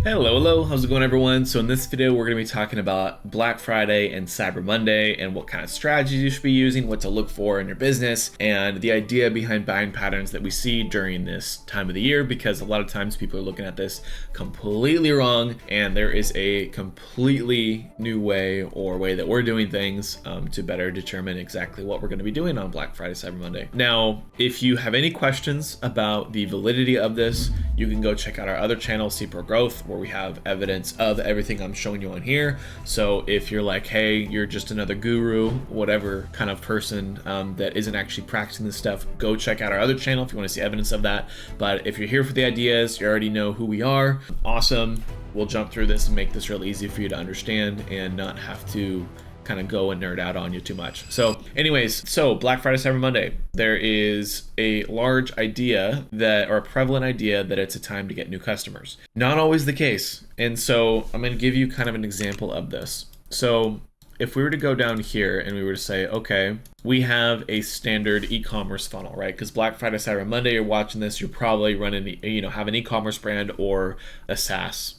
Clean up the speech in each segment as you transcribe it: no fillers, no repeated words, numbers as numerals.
Hello, how's it going everyone? So in this video, we're going to be talking about Black Friday and Cyber Monday and what kind of strategies you should be using, what to look for in your business, and the idea behind buying patterns that we see during this time of the year, because a lot of times people are looking at this completely wrong, and there is a completely new way or way that we're doing things to better determine exactly what we're going to be doing on Black Friday, Cyber Monday. Now, if you have any questions about the validity of this, you can go check out our other channel, CPro Growth, where we have evidence of everything I'm showing you on here. So if you're like, hey, you're just another guru, whatever kind of person that isn't actually practicing this stuff, go check out our other channel if you want to see evidence of that. But if you're here for the ideas, you already know who we are. Awesome. We'll jump through this and make this real easy for you to understand and not have to kind of go and nerd out on you too much. So anyways, Black Friday, Cyber Monday, there is a large idea that, or a prevalent idea that it's a time to get new customers. Not always the case. And so I'm going to give you kind of an example of this. So if we were to go down here and we were to say, okay, we have a standard e-commerce funnel, right? Because Black Friday, Cyber Monday, you're watching this, you're probably running, have an e-commerce brand or a SaaS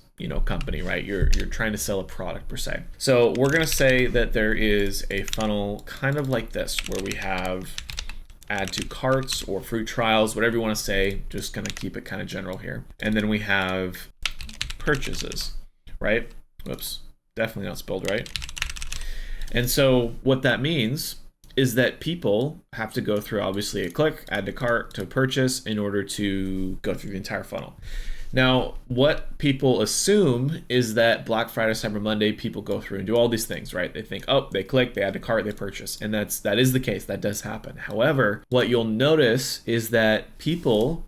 company, right? You're trying to sell a product per se. So we're gonna say that there is a funnel kind of like this, where we have add to carts or free trials, whatever you want to say, just gonna keep it kind of general here. And then we have purchases, right? Whoops, definitely not spelled right. And so what that means is that people have to go through obviously a click, add to cart, to purchase in order to go through the entire funnel. Now, what people assume is that Black Friday, Cyber Monday, people go through and do all these things, right? They think, oh, they click, they add to cart, they purchase. And that is the case. That does happen. However, what you'll notice is that people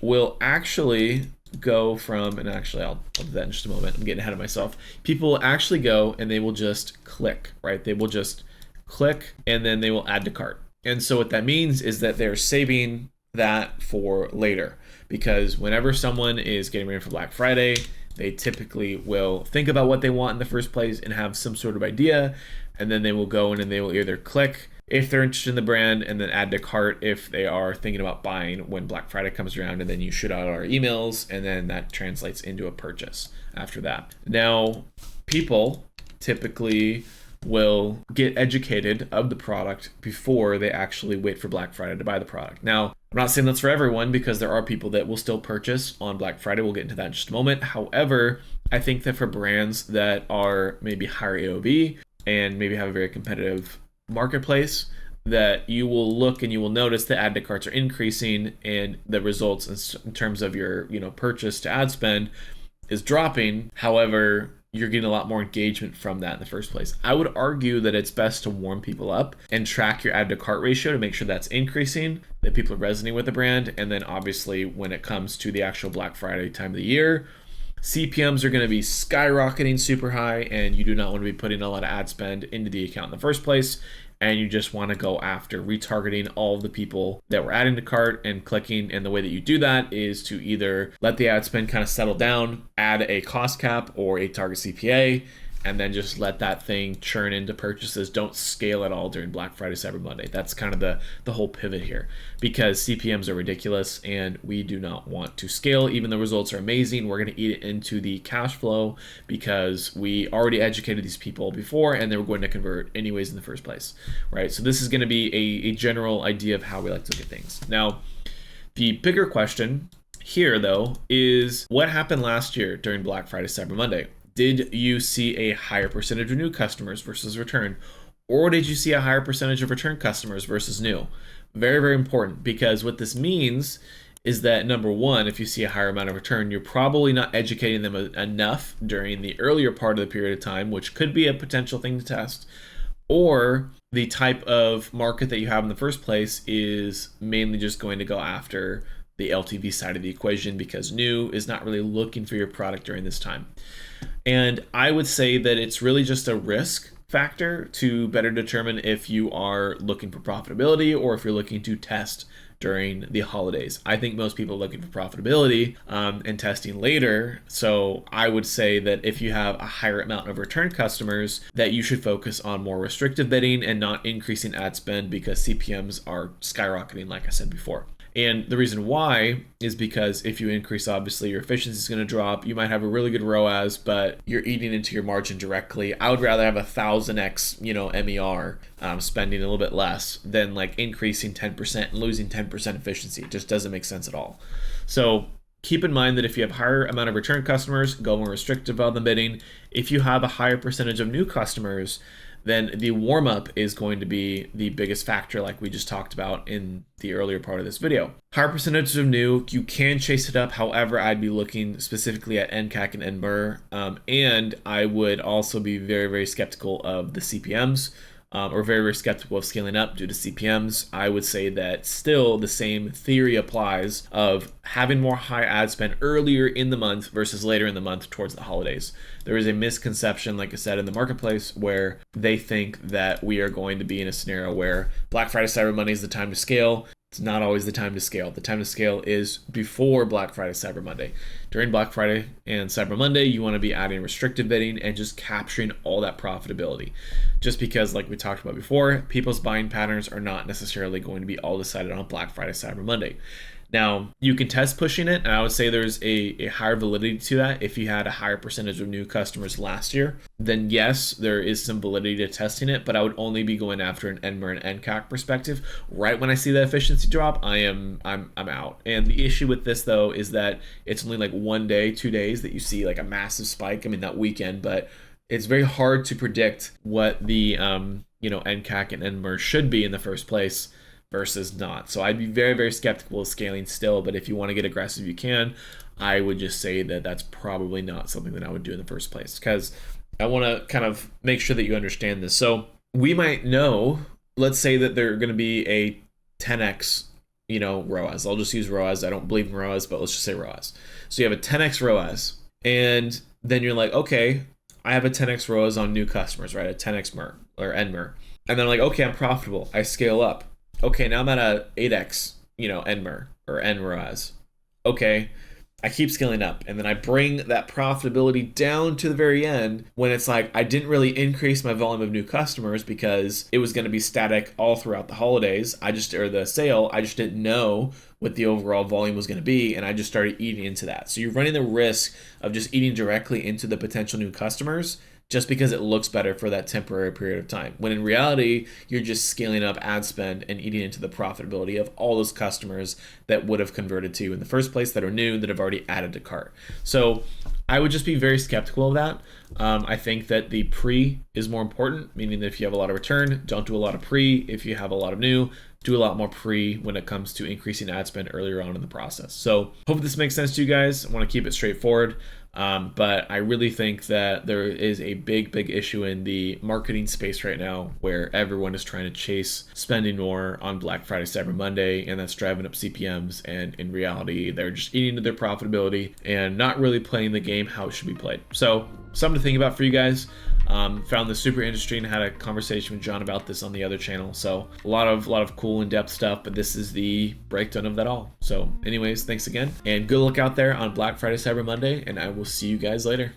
will actually go from, and actually I'll do that in just a moment. I'm getting ahead of myself. People will actually go and they will just click, right? They will just click and then they will add to cart. And so what that means is that they're saving that for later, because whenever someone is getting ready for Black Friday, they typically will think about what they want in the first place and have some sort of idea, and then they will go in and they will either click if they're interested in the brand and then add to cart if they are thinking about buying when Black Friday comes around, and then you shoot out our emails and then that translates into a purchase after that. Now, people typically will get educated of the product before they actually wait for Black Friday to buy the product. Now, I'm not saying that's for everyone, because there are people that will still purchase on Black Friday. We'll get into that in just a moment. However, I think that for brands that are maybe higher AOV and maybe have a very competitive marketplace, that you will look and you will notice the add to carts are increasing and the results in terms of your purchase to ad spend is dropping. However, you're getting a lot more engagement from that in the first place. I would argue that it's best to warm people up and track your add to cart ratio to make sure that's increasing, that people are resonating with the brand. And then obviously when it comes to the actual Black Friday time of the year, CPMs are going to be skyrocketing super high, and you do not want to be putting a lot of ad spend into the account in the first place. And you just want to go after retargeting all of the people that were adding to cart and clicking. And the way that you do that is to either let the ad spend kind of settle down, add a cost cap or a target CPA, and then just let that thing churn into purchases. Don't scale at all during Black Friday, Cyber Monday. That's kind of the whole pivot here, because CPMs are ridiculous and we do not want to scale. Even though results are amazing, we're going to eat it into the cash flow because we already educated these people before and they were going to convert anyways in the first place, right? So this is going to be a general idea of how we like to look at things. Now, the bigger question here though is what happened last year during Black Friday, Cyber Monday? Did you see a higher percentage of new customers versus return? Or did you see a higher percentage of return customers versus new? Very, very important, because what this means is that, number one, if you see a higher amount of return, you're probably not educating them enough during the earlier part of the period of time, which could be a potential thing to test. Or the type of market that you have in the first place is mainly just going to go after the LTV side of the equation, because new is not really looking for your product during this time. And I would say that it's really just a risk factor to better determine if you are looking for profitability or if you're looking to test during the holidays. I think most people are looking for profitability and testing later. So I would say that if you have a higher amount of return customers, that you should focus on more restrictive bidding and not increasing ad spend, because CPMs are skyrocketing, like I said before. And the reason why is because if you increase, obviously your efficiency is going to drop. You might have a really good ROAS, but you're eating into your margin directly. I would rather have 1,000x, MER, spending a little bit less than like increasing 10% and losing 10% efficiency. It just doesn't make sense at all. So keep in mind that if you have higher amount of return customers, go more restrictive on the bidding. If you have a higher percentage of new customers, then the warm up is going to be the biggest factor, like we just talked about in the earlier part of this video. Higher percentage of new, you can chase it up. However, I'd be looking specifically at ENCAC and NMER, and I would also be very, very skeptical of the CPMs. Or very, very skeptical of scaling up due to CPMs. I would say that still the same theory applies of having more high ad spend earlier in the month versus later in the month towards the holidays. There is a misconception, like I said, in the marketplace where they think that we are going to be in a scenario where Black Friday, Cyber Monday is the time to scale. It's not always the time to scale. The time to scale is before Black Friday, Cyber Monday. During Black Friday and Cyber Monday, you want to be adding restricted bidding and just capturing all that profitability. Just because, like we talked about before, people's buying patterns are not necessarily going to be all decided on Black Friday, Cyber Monday. Now, you can test pushing it, and I would say there's a higher validity to that. If you had a higher percentage of new customers last year, then yes, there is some validity to testing it, but I would only be going after an NMER and NCAC perspective. Right when I see the efficiency drop, I'm out. And the issue with this though is that it's only like 1 day, 2 days that you see like a massive spike. I mean, that weekend, but it's very hard to predict what the NCAC and NMER should be in the first place versus not. So I'd be very, very skeptical of scaling still, but if you want to get aggressive, you can. I would just say that that's probably not something that I would do in the first place, because I want to kind of make sure that you understand this. So we might know, let's say that they're going to be a 10x, ROAS. I'll just use ROAS. I don't believe in ROAS, but let's just say ROAS. So you have a 10x ROAS, and then you're like, okay, I have a 10x ROAS on new customers, right? A 10x MER or NMER. And then I'm like, okay, I'm profitable. I scale up. Okay, now I'm at a 8x, NMER or NROAS. Okay, I keep scaling up, and then I bring that profitability down to the very end when it's like I didn't really increase my volume of new customers because it was going to be static all throughout the holidays. I just didn't know what the overall volume was going to be, and I just started eating into that. So you're running the risk of just eating directly into the potential new customers just because it looks better for that temporary period of time. When in reality, you're just scaling up ad spend and eating into the profitability of all those customers that would have converted to you in the first place, that are new, that have already added to cart. So I would just be very skeptical of that. I think that the pre is more important, meaning that if you have a lot of return, don't do a lot of pre. If you have a lot of new, do a lot more pre when it comes to increasing ad spend earlier on in the process. So hope this makes sense to you guys. I want to keep it straightforward. But I really think that there is a big issue in the marketing space right now where everyone is trying to chase spending more on Black Friday, Cyber Monday, and that's driving up CPMs. And in reality, they're just eating into their profitability and not really playing the game how it should be played. So something to think about for you guys. Found this super interesting. Had a conversation with John about this on the other channel. So a lot of cool in-depth stuff, but this is the breakdown of that all. So anyways, thanks again, and good luck out there on Black Friday, Cyber Monday, and I will see you guys later.